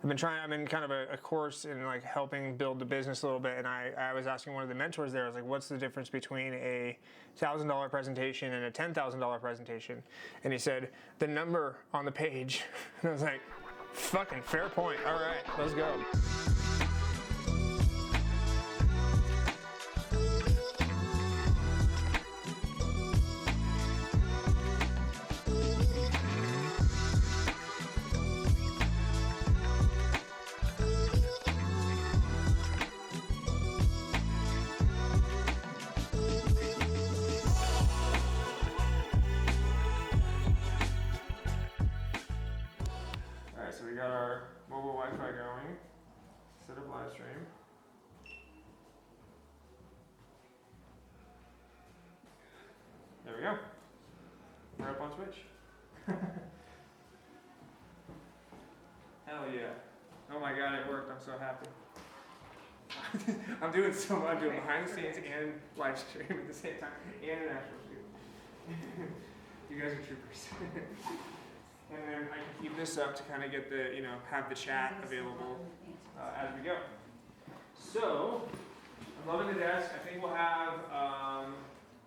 I'm in kind of a course in like helping build the business a little bit, and I was asking one of the mentors there, I was like, what's the difference between a $1,000 presentation and a $10,000 presentation? And he said, the number on the page. And I was like, fucking fair point. All right, let's go. So we got our mobile Wi-Fi going, set up live stream. There we go. We're up on Twitch. Hell yeah. Oh my God, it worked. I'm so happy. I'm doing behind the scenes and live stream at the same time, and an actual shoot. You guys are troopers. And then I can keep this up to kind of get the, have the chat available as we go. So, I'm loving the desk. I think we'll have,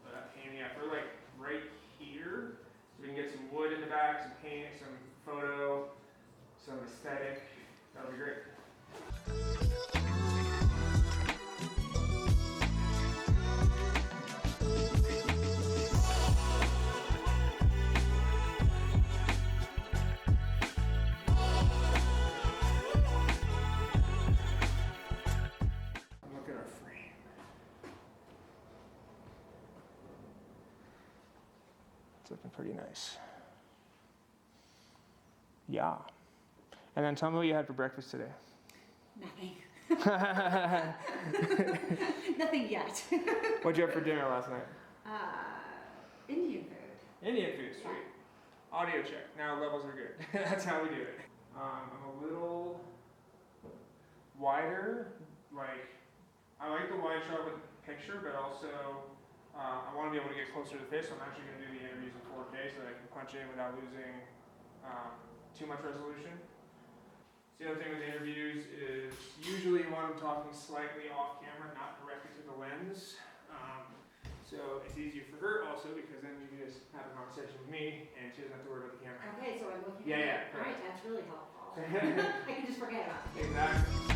we're like right here. So we can get some wood in the back, some paint, some photo, some aesthetic. That'll be great. It's looking pretty nice. Yeah. And then tell me what you had for breakfast today. Nothing. Nothing yet. What'd you have for dinner last night? Indian food. Indian food, sweet. Audio check. Now levels are good. That's how we do it. I'm a little wider. I like the wide shot with the picture, but also I want to be able to get closer to the face, so I'm actually going to do the interviews in 4K so that I can punch in without losing too much resolution. So the other thing with interviews is usually you want them talking slightly off camera, not directly to the lens. So it's easier for her also because then you can just have a conversation with me and she doesn't have to worry about the camera. Okay, so I'm looking at it. All right, that's really helpful. I can just forget about it. Exactly.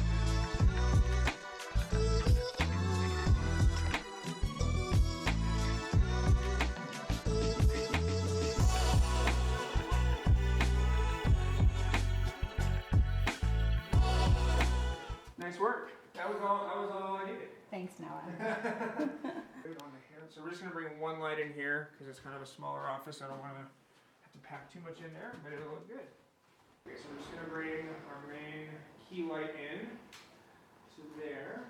Nice work. That was all I needed. Thanks, Noah. Good on the hair. So we're just gonna bring one light in here because it's kind of a smaller office. I don't want to have to pack too much in there, but it'll look good. Okay, so we're just gonna bring our main key light in to there.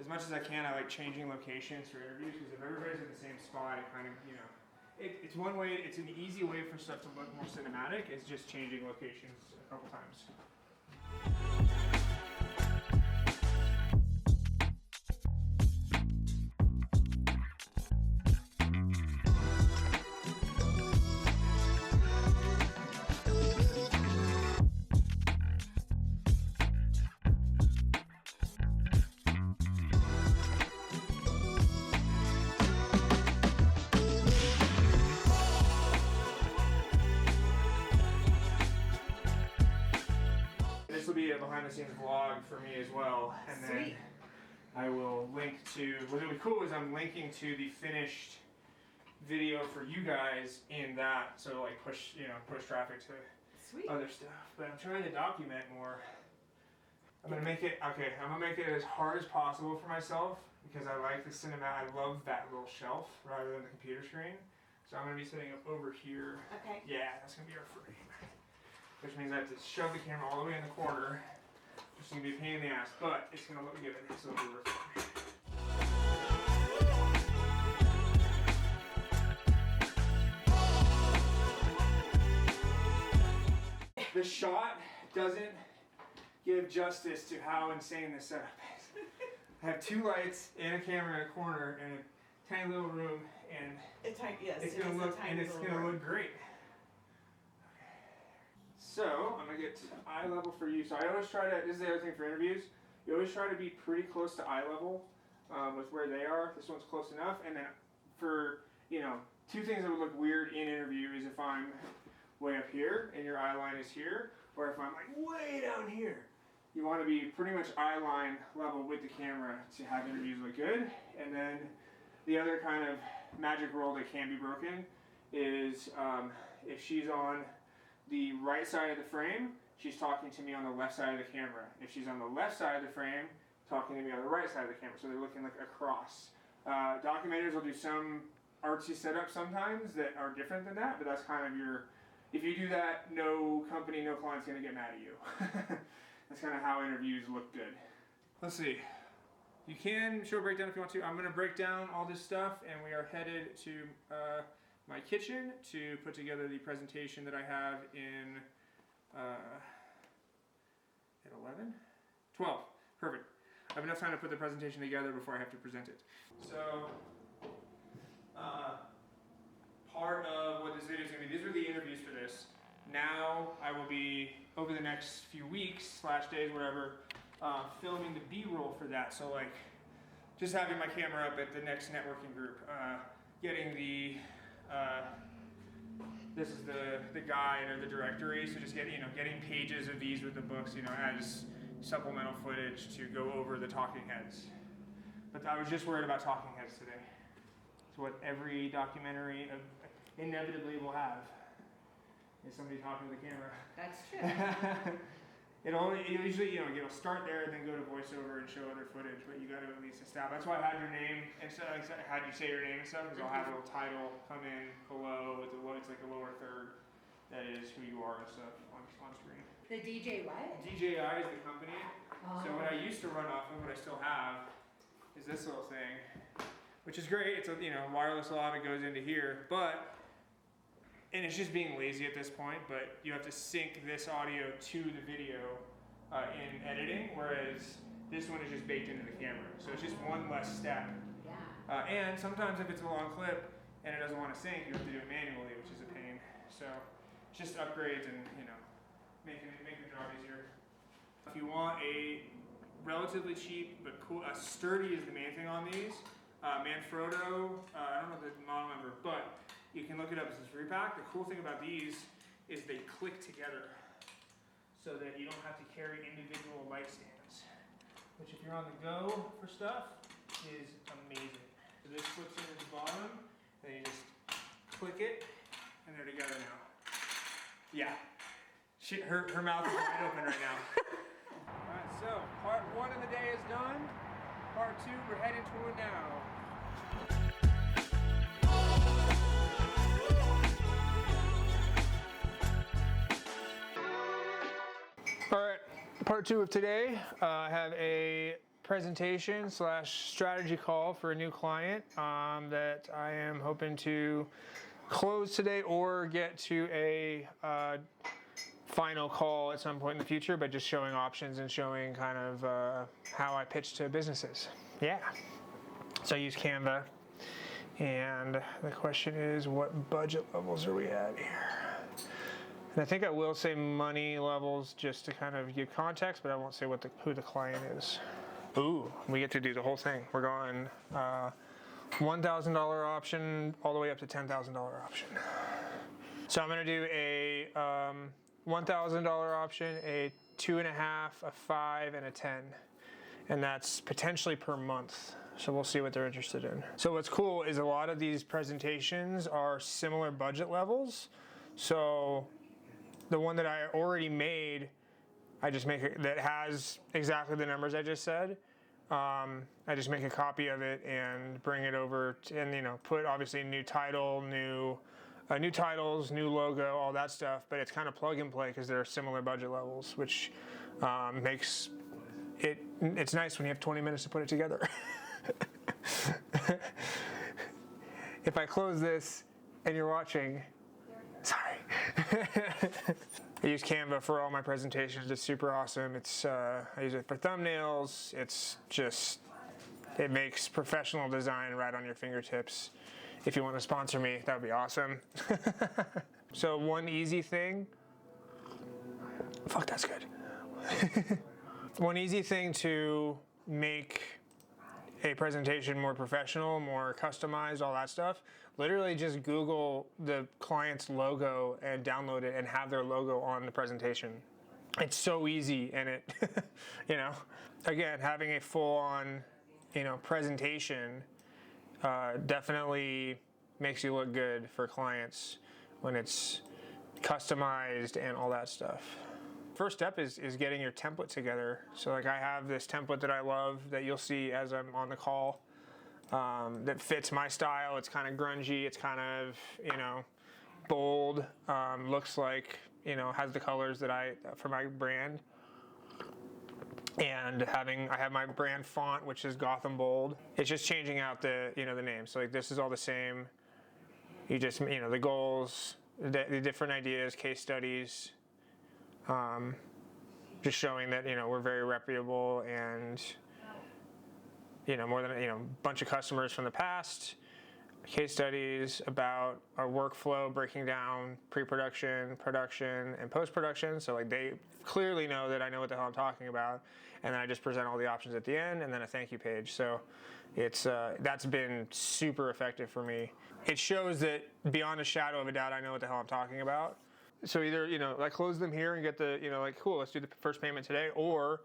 As much as I can, I like changing locations for interviews because if everybody's in the same spot, it kind of, it's one way, it's an easy way for stuff to look more cinematic is just changing locations a couple times. This will be a behind the scenes vlog for me as well, and then I will link to, what'll be cool is I'm linking to the finished video for you guys in that, so like push traffic to other stuff. But I'm trying to document more. I'm gonna make it as hard as possible for myself because I like the cinema. I love that little shelf rather than the computer screen. So I'm gonna be sitting up over here. Okay. Yeah, that's gonna be our frame. Which means I have to shove the camera all the way in the corner. Which is gonna be a pain in the ass, but it's gonna look good, so it'll be worth it. The shot doesn't give justice to how insane this setup is. I have 2 lights and a camera in a corner in a tiny little room, and it's gonna look great. So I'm gonna get eye level for you. So I always try to. This is the other thing for interviews. You always try to be pretty close to eye level with where they are. This one's close enough, and then for 2 things that would look weird in interview is if I'm way up here and your eye line is here, or if I'm like way down here. You want to be pretty much eye line level with the camera to have interviews look good. And then the other kind of magic rule that can be broken is if she's on the right side of the frame, she's talking to me on the left side of the camera. If she's on the left side of the frame, talking to me on the right side of the camera. So they're looking like across. Documenters will do some artsy setups sometimes that are different than that, but that's kind of if you do that, no company, no client's gonna get mad at you. That's kind of how interviews look good. Let's see. You can show a breakdown if you want to. I'm gonna break down all this stuff, and we are headed to my kitchen to put together the presentation that I have in at 11? 12, perfect. I have enough time to put the presentation together before I have to present it. So, part of what this video is going to be, these are the interviews for this. Now I will be, over the next few weeks, /days, whatever, filming the B-roll for that. So like, just having my camera up at the next networking group, getting the, this is the guide or the directory, so just getting pages of these with the books, as supplemental footage to go over the talking heads. But I was just worried about talking heads today. It's what every documentary inevitably will have, is somebody talking to the camera. That's true. It'll usually, it'll start there and then go to voiceover and show other footage, but you got to at least establish. That's why I had your name and stuff. Had you say your name and stuff, because I'll have a little title come in below. It's like a lower third. That is who you are and stuff on screen. The DJ what? DJI is the company. Oh. So what I used to run off of, what I still have, is this little thing, which is great. It's a wireless lav. It goes into here, and it's just being lazy at this point, but you have to sync this audio to the video in editing, whereas this one is just baked into the camera. So it's just one less step. Yeah. And sometimes if it's a long clip and it doesn't want to sync, you have to do it manually, which is a pain. So it's just upgrades and, make the job easier. If you want a relatively cheap but cool, sturdy is the main thing on these. Manfrotto, I don't know the model number, but you can look it up as a 3-pack. The cool thing about these is they click together so that you don't have to carry individual light stands, which if you're on the go for stuff is amazing. So this slips into the bottom, then you just click it, and they're together now. Yeah, her mouth is wide open right now. All right, so part 1 of the day is done. Part 2, we're heading to it now. All right, part 2 of today. I have a presentation / strategy call for a new client that I am hoping to close today or get to a final call at some point in the future, but just showing options and showing kind of how I pitch to businesses. Yeah. So I use Canva, and the question is, what budget levels are we at here? And I think I will say money levels just to kind of give context, but I won't say who the client is. Ooh, we get to do the whole thing. We're going $1,000 option all the way up to $10,000 option. So I'm going to do a $1,000 option, a 2.5, a 5, and a 10. And that's potentially per month. So we'll see what they're interested in. So what's cool is a lot of these presentations are similar budget levels. So the one that I already made, I just make it that has exactly the numbers I just said. I just make a copy of it and bring it over and put obviously new title, new titles, new logo, all that stuff. But it's kind of plug and play because they're similar budget levels, which makes it's nice when you have 20 minutes to put it together. If I close this and you're watching, sorry. I use Canva for all my presentations. It's super awesome. It's I use it for thumbnails. It's just, it makes professional design right on your fingertips. If you want to sponsor me, that would be awesome. So one easy thing, fuck, that's good. One easy thing to make a presentation more professional, more customized, all that stuff, literally just Google the client's logo and download it and have their logo on the presentation. It's so easy, and it, you know, again, having a full-on, you know, presentation definitely makes you look good for clients when it's customized and all that stuff. First step is getting your template together. So like I have this template that I love that you'll see as I'm on the call that fits my style. It's kind of grungy. It's kind of, you know, bold. Looks like, you know, has the colors that for my brand. And I have my brand font, which is Gotham Bold. It's just changing out the, you know, the name. So like this is all the same. You just, you know, the goals, the different ideas, case studies. Just showing that, you know, we're very reputable and, you know, more than, you know, a bunch of customers from the past, case studies about our workflow, breaking down pre-production, production, and post-production. So like they clearly know that I know what the hell I'm talking about. And then I just present all the options at the end and then a thank you page. So it's, that's been super effective for me. It shows that beyond a shadow of a doubt, I know what the hell I'm talking about. So either, you know, I close them here and get the, you know, like, cool, let's do the first payment today, or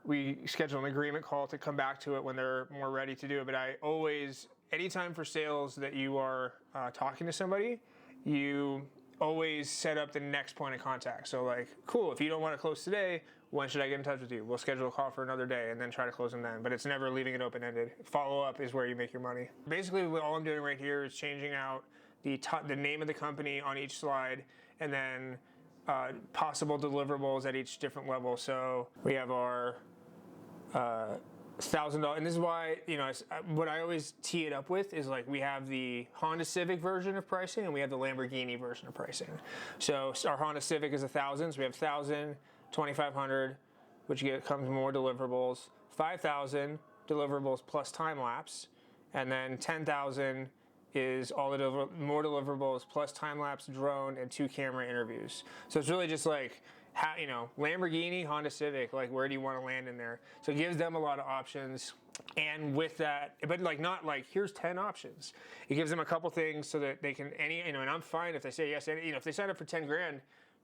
we schedule an agreement call to come back to it when they're more ready to do it. But I always, anytime for sales that you are talking to somebody, you always set up the next point of contact. So like, cool, if you don't want to close today, when should I get in touch with you? We'll schedule a call for another day and then try to close them then. But it's never leaving it open-ended. Follow-up is where you make your money. Basically, all I'm doing right here is changing out the name of the company on each slide, and then possible deliverables at each different level. So we have our $1,000, and this is why, you know, what I always tee it up with is like we have the Honda Civic version of pricing and we have the Lamborghini version of pricing. So our Honda Civic is 1,000, so we have 1,000, 2,500, which comes more deliverables, 5,000 deliverables plus time lapse, and then 10,000 is all the more deliverables plus time lapse, drone, and 2 camera interviews. So it's really just like, how, you know, Lamborghini, Honda Civic, like where do you want to land in there? So it gives them a lot of options, and with that, but like not like here's 10 options. It gives them a couple things so that they can you know, and I'm fine if they say yes. You know, if they sign up for 10 grand,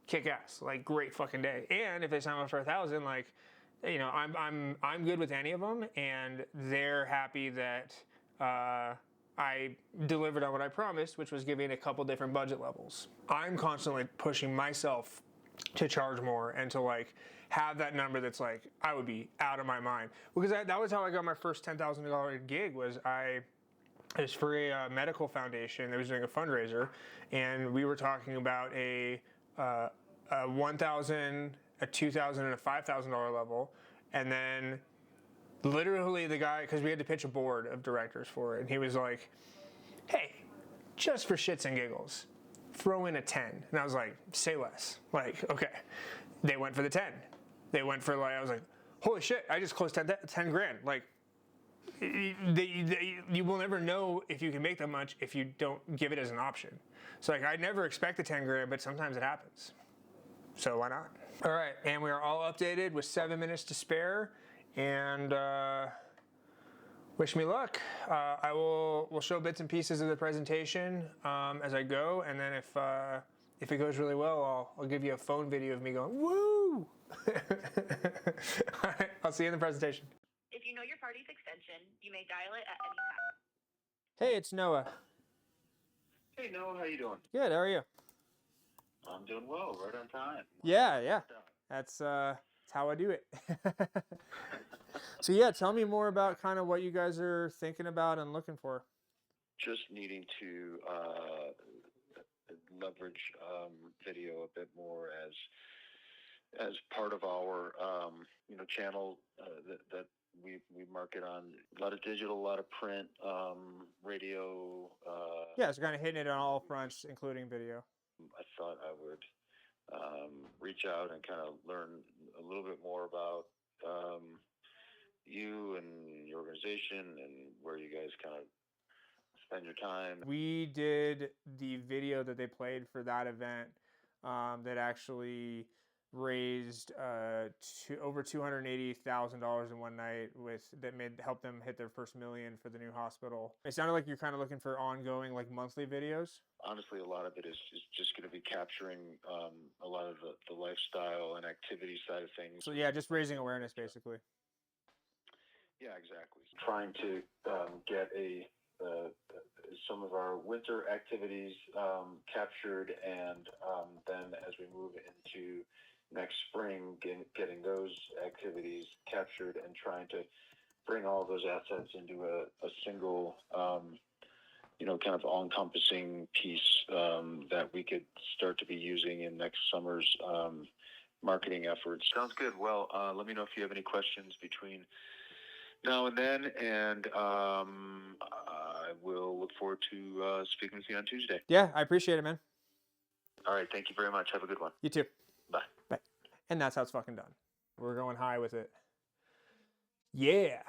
kick ass, like great fucking day. And if they sign up for 1,000, like, you know, I'm good with any of them, and they're happy that I delivered on what I promised, which was giving a couple different budget levels. I'm constantly pushing myself to charge more and to like have that number that's like, I would be out of my mind. Because that was how I got my first $10,000 gig, was it was for a medical foundation that was doing a fundraiser, and we were talking about a $1,000, a $2,000, and a $5,000 level, and then literally the guy, because we had to pitch a board of directors for it, and he was like, hey, just for shits and giggles, throw in a 10. And I was like, say less. Like, okay. They went for the 10. They went for like, I was like, holy shit, I just closed 10 grand. Like, you will never know if you can make that much if you don't give it as an option. So like, I never expect the 10 grand, but sometimes it happens. So why not? All right, and we are all updated with 7 minutes to spare. And wish me luck. We'll show bits and pieces of the presentation as I go, and then if it goes really well, I'll give you a phone video of me going woo. All right, I'll see you in the presentation. If you know your party's extension, you may dial it at any time. Hey, it's Noah. Hey Noah, how you doing? Good. How are you? I'm doing well, right on time. Yeah. That's how I do it. So yeah, tell me more about kind of what you guys are thinking about and looking for. Just needing to leverage video a bit more as part of our channel that we market on. A lot of digital, a lot of print, radio. Yeah, so kind of hitting it on all fronts, including video. I thought I would reach reach out and kind of learn a little bit more about you and your organization and where you guys kind of spend your time. We did the video that they played for that event that actually raised over $280,000 in one night helped them hit their first million for the new hospital. It sounded like you're kind of looking for ongoing, like, monthly videos. Honestly, a lot of it is just going to be capturing a lot of the lifestyle and activity side of things. So yeah, just raising awareness basically. Yeah, exactly. Trying to get some of our winter activities captured, and then as we move into next spring, getting those activities captured and trying to bring all those assets into a single, kind of all-encompassing piece that we could start to be using in next summer's marketing efforts. Sounds good. Well, let me know if you have any questions between now and then, and I will look forward to speaking with you on Tuesday. Yeah, I appreciate it, man. All right, thank you very much. Have a good one. You too. Bye. Bye. And that's how it's fucking done. We're going high with it. Yeah.